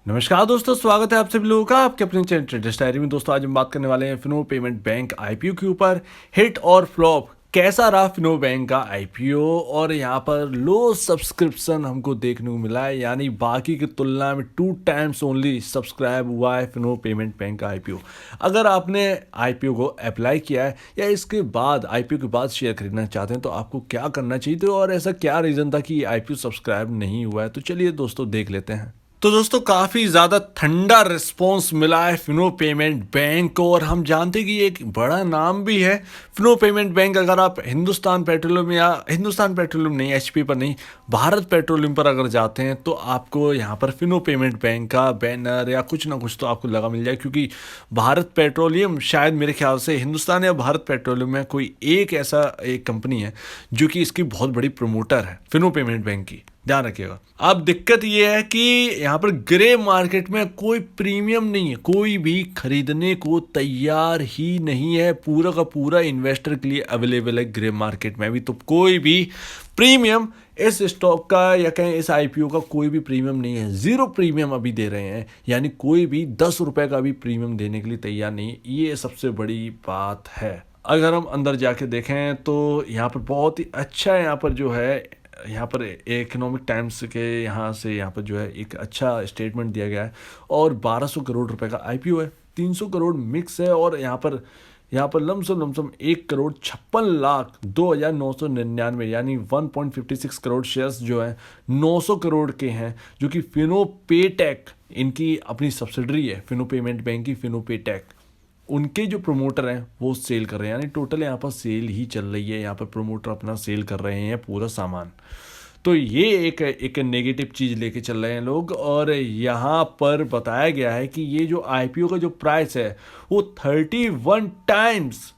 नमस्कार दोस्तों, स्वागत है आप सभी लोगों का आपके अपने चैनल ट्रेडर्स डायरी में। दोस्तों आज हम बात करने वाले हैं फिनो पेमेंट बैंक आईपीओ के ऊपर। हिट और फ्लॉप कैसा रहा फिनो बैंक का आईपीओ, और यहाँ पर लो सब्सक्रिप्शन हमको देखने को मिला है, यानी बाकी की तुलना में 2 टाइम्स ओनली सब्सक्राइब हुआ है फिनो पेमेंट बैंक का आईपीओ। अगर आपने आईपीओ को अप्लाई किया है या इसके बाद आईपीओ के बाद शेयर खरीदना चाहते हैं तो आपको क्या करना चाहिए, तो और ऐसा क्या रीज़न था कि आईपीओ सब्सक्राइब नहीं हुआ है, तो चलिए दोस्तों देख लेते हैं। तो दोस्तों काफ़ी ज़्यादा ठंडा रिस्पॉन्स मिला है फिनो पेमेंट बैंक को, और हम जानते हैं कि ये एक बड़ा नाम भी है फिनो पेमेंट बैंक। अगर आप हिंदुस्तान पेट्रोलियम या हिंदुस्तान पेट्रोलियम नहीं, एचपी पर नहीं, भारत पेट्रोलियम पर अगर जाते हैं तो आपको यहाँ पर फिनो पेमेंट बैंक का बैनर या कुछ ना कुछ तो आपको लगा मिल जाए, क्योंकि भारत पेट्रोलियम शायद मेरे ख्याल से हिंदुस्तान या भारत पेट्रोलियम में कोई एक ऐसा एक कंपनी है जो कि इसकी बहुत बड़ी प्रमोटर है फिनो पेमेंट बैंक की, ध्यान रखिएगा। अब दिक्कत यह है कि यहाँ पर ग्रे मार्केट में कोई प्रीमियम नहीं है, कोई भी खरीदने को तैयार ही नहीं है, पूरा का पूरा इन्वेस्टर के लिए अवेलेबल है ग्रे मार्केट में भी। तो कोई भी प्रीमियम इस स्टॉक का या कहें इस आईपीओ का कोई भी प्रीमियम नहीं है, जीरो प्रीमियम अभी दे रहे हैं, यानी कोई भी 10 रुपए का भी प्रीमियम देने के लिए तैयार नहीं है। ये सबसे बड़ी बात है। अगर हम अंदर जाके देखें तो यहाँ पर बहुत ही अच्छा यहाँ पर जो है, यहाँ पर इकोनॉमिक टाइम्स के यहाँ पर जो है एक अच्छा स्टेटमेंट दिया गया है, और 1200 करोड़ रुपए का आईपीओ है, 300 करोड़ मिक्स है, और यहाँ पर लमसम 1,56,02,999 यानी 1.56 करोड़ शेयर्स जो है 900 करोड़ के हैं, जो कि फिनो पेटेक इनकी अपनी सब्सिडरी है, फिनो पेमेंट बैंक की फिनो पेटेक, उनके जो प्रमोटर हैं वो सेल कर रहे हैं, यानी टोटल यहाँ पर सेल ही चल रही है, यहाँ पर प्रमोटर अपना सेल कर रहे हैं पूरा सामान। तो ये एक नेगेटिव चीज़ लेके चल रहे हैं लोग। और यहाँ पर बताया गया है कि ये जो आईपीओ का जो प्राइस है वो 31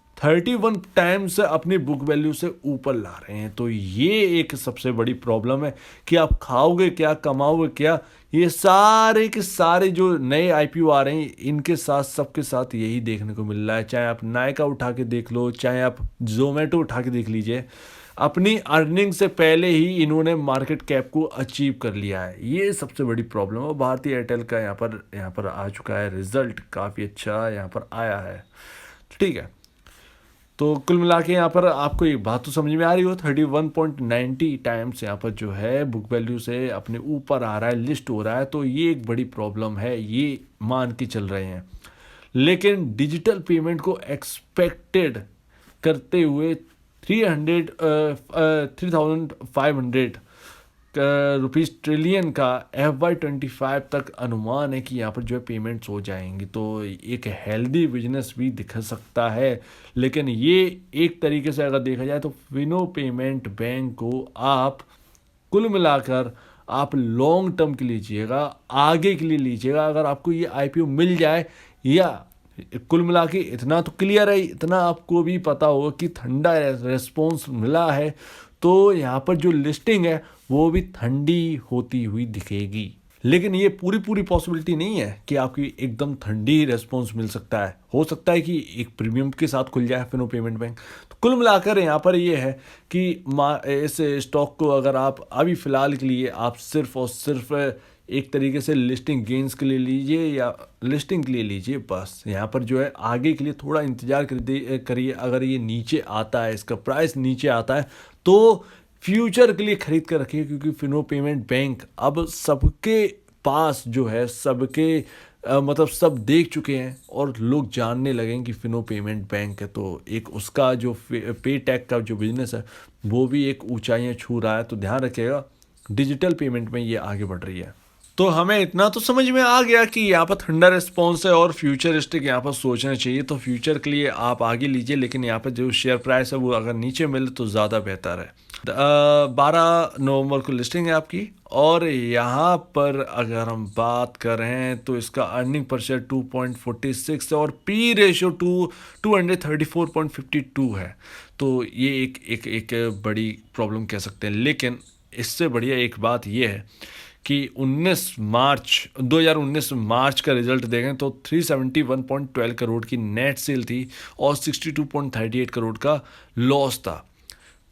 टाइम्स अपने बुक वैल्यू से ऊपर ला रहे हैं। तो ये एक सबसे बड़ी प्रॉब्लम है कि आप खाओगे क्या, कमाओगे क्या। ये सारे के सारे जो नए आईपीओ आ रहे हैं इनके साथ सबके साथ यही देखने को मिल रहा है, चाहे आप नायका उठा के देख लो, चाहे आप जोमेटो उठा के देख लीजिए, अपनी अर्निंग से पहले ही इन्होंने मार्केट कैप को अचीव कर लिया है। ये सबसे बड़ी प्रॉब्लम है। भारतीय एयरटेल का यहाँ पर आ चुका है रिजल्ट, काफ़ी अच्छा यहाँ पर आया है, ठीक है। तो कुल मिला के यहाँ पर आपको एक बात तो समझ में आ रही हो, 31.90 टाइम्स यहाँ पर जो है बुक वैल्यू से अपने ऊपर आ रहा है, लिस्ट हो रहा है। तो ये एक बड़ी प्रॉब्लम है, ये मान के चल रहे हैं। लेकिन डिजिटल पेमेंट को एक्सपेक्टेड करते हुए 3,500 रुपीज़ ट्रिलियन का FY25 तक अनुमान है कि यहाँ पर जो है पेमेंट्स हो जाएंगी। तो एक हेल्दी बिजनेस भी दिख सकता है। लेकिन ये एक तरीके से अगर देखा जाए तो फिनो पेमेंट बैंक को आप कुल मिलाकर आप लॉन्ग टर्म के लीजिएगा, आगे के लिए लीजिएगा। अगर आपको ये आईपीओ मिल जाए, या कुल मिला के इतना तो क्लियर है, इतना आपको भी पता होगा कि ठंडा रेस्पॉन्स मिला है, तो यहाँ पर जो लिस्टिंग है वो भी ठंडी होती हुई दिखेगी। लेकिन ये पूरी पॉसिबिलिटी नहीं है कि आपकी एकदम ठंडी रेस्पॉन्स मिल सकता है। हो सकता है कि एक प्रीमियम के साथ खुल जाए फिनो पेमेंट बैंक। तो कुल मिलाकर यहाँ पर ये है कि इस स्टॉक को अगर आप अभी फ़िलहाल के लिए आप सिर्फ और सिर्फ एक तरीके से लिस्टिंग गेंस के लिए लीजिए, या लिस्टिंग के लिए लीजिए बस। यहाँ पर जो है आगे के लिए थोड़ा इंतज़ार करिए। अगर ये नीचे आता है, इसका प्राइस नीचे आता है, तो फ्यूचर के लिए खरीद कर रखिए, क्योंकि फिनो पेमेंट बैंक अब सबके पास जो है, सबके मतलब सब देख चुके हैं और लोग जानने लगे हैं कि फिनो पेमेंट बैंक है। तो एक उसका जो पे टैग का जो बिजनेस है वो भी एक ऊंचाइयां छू रहा है। तो ध्यान रखिएगा, डिजिटल पेमेंट में ये आगे बढ़ रही है। तो हमें इतना तो समझ में आ गया कि यहाँ पर ठंडा रिस्पॉन्स है और फ्यूचरिस्टिक यहाँ पर सोचना चाहिए। तो फ्यूचर के लिए आप आगे लीजिए, लेकिन यहाँ पर जो शेयर प्राइस है वो अगर नीचे मिले तो ज़्यादा बेहतर है। 12 नवंबर को लिस्टिंग है आपकी, और यहाँ पर अगर हम बात करें तो इसका अर्निंग पर शेयर 2.46 है, और पी रेशियो 234.52 है। तो ये एक बड़ी प्रॉब्लम कह सकते हैं। लेकिन इससे बढ़िया एक बात ये है कि 2019 मार्च का रिजल्ट देखें तो 371.12 करोड़ की नेट सेल थी और 62.38 करोड़ का लॉस था।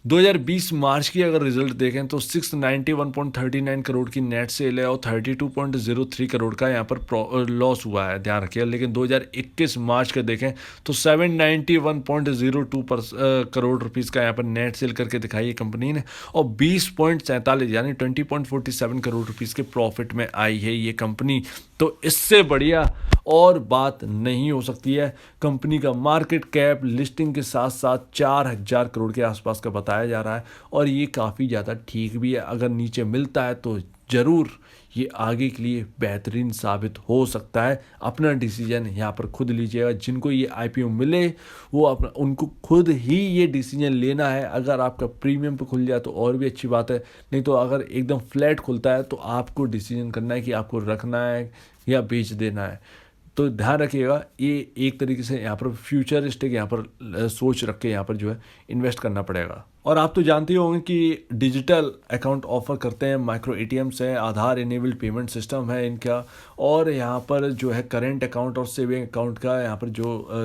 2020 मार्च की अगर रिजल्ट देखें तो 691.39 करोड़ की नेट सेल है और 32.03 करोड़ का यहाँ पर लॉस हुआ है, ध्यान रखिएगा। लेकिन 2021 मार्च का देखें तो 791.02 करोड़ रुपीज़ का यहाँ पर नेट सेल करके दिखाई है कंपनी ने, और 20.47 यानी 20.47 करोड़ रुपीज़ के प्रॉफिट में आई है ये कंपनी। तो इससे बढ़िया और बात नहीं हो सकती है। कंपनी का मार्केट कैप लिस्टिंग के साथ साथ 4,000 करोड़ के आसपास का बताया जा रहा है, और ये काफ़ी ज़्यादा ठीक भी है। अगर नीचे मिलता है तो ज़रूर ये आगे के लिए बेहतरीन साबित हो सकता है। अपना डिसीजन यहाँ पर खुद लीजिएगा। जिनको ये आईपीओ मिले वो अपना उनको खुद ही ये डिसीजन लेना है। अगर आपका प्रीमियम पे खुल जाए तो और भी अच्छी बात है, नहीं तो अगर एकदम फ्लैट खुलता है तो आपको डिसीजन करना है कि आपको रखना है या बेच देना है। तो ध्यान रखिएगा, ये एक तरीके से यहाँ पर फ्यूचरिस्टिक यहाँ पर सोच रख के यहाँ पर जो है इन्वेस्ट करना पड़ेगा। और आप तो जानते ही होंगे कि डिजिटल अकाउंट ऑफर करते हैं, माइक्रो एटीएम्स हैं, आधार इनेबल्ड पेमेंट सिस्टम है इनका, और यहाँ पर जो है करेंट अकाउंट और सेविंग अकाउंट का यहाँ पर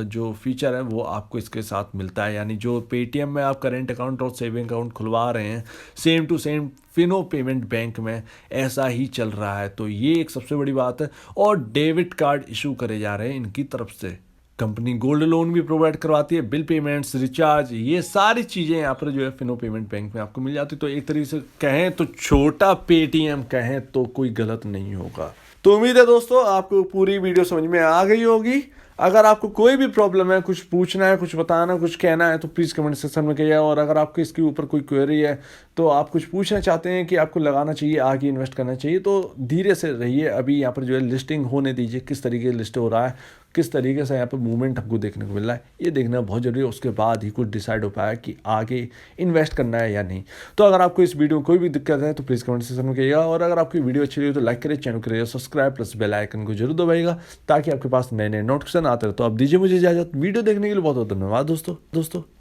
जो फीचर है वो आपको इसके साथ मिलता है। यानी जो पेटीएम में आप करेंट अकाउंट और सेविंग अकाउंट खुलवा रहे हैं, same to same Fino payment bank में ऐसा ही चल रहा है। तो ये एक सबसे बड़ी बात है। और डेबिट कार्ड इशू करे जा रहे हैं इनकी तरफ से। कंपनी गोल्ड लोन भी प्रोवाइड करवाती है, बिल पेमेंट्स, रिचार्ज, ये सारी चीज़ें यहाँ पर जो है फिनो पेमेंट बैंक में आपको मिल जाती है। तो एक तरीके से कहें तो छोटा पेटीएम कहें तो कोई गलत नहीं होगा। तो उम्मीद है दोस्तों आपको पूरी वीडियो समझ में आ गई होगी। अगर आपको कोई भी प्रॉब्लम है, कुछ पूछना है, कुछ बताना, कुछ कहना है तो प्लीज़ कमेंट सेक्शन में कहिए। और अगर आपको इसके ऊपर कोई क्वेरी है तो आप कुछ पूछना चाहते हैं कि आपको लगाना चाहिए, आगे इन्वेस्ट करना चाहिए, तो धीरे से रहिए। अभी यहाँ पर जो है लिस्टिंग होने दीजिए, किस तरीके से लिस्ट हो रहा है, किस तरीके से यहाँ पर मूवमेंट हमको देखने को मिल रहा है, ये देखना बहुत ज़रूरी है। उसके बाद ही कुछ डिसाइड हो पाया कि आगे इन्वेस्ट करना है या नहीं। तो अगर आपको इस वीडियो में कोई भी दिक्कत है तो प्लीज़ कमेंट सेक्शन में कहिएगा। और अगर आपकी वीडियो अच्छी लगी तो लाइक करिए, चैनल करिए सब्सक्राइब, प्लस बेल आइकन को जरूर दबाइएगा ताकि आपके पास नए नए नोटिफिकेशन आते रहे। तो अब दीजिए मुझे इजाजत। वीडियो देखने के लिए बहुत बहुत धन्यवाद दोस्तों।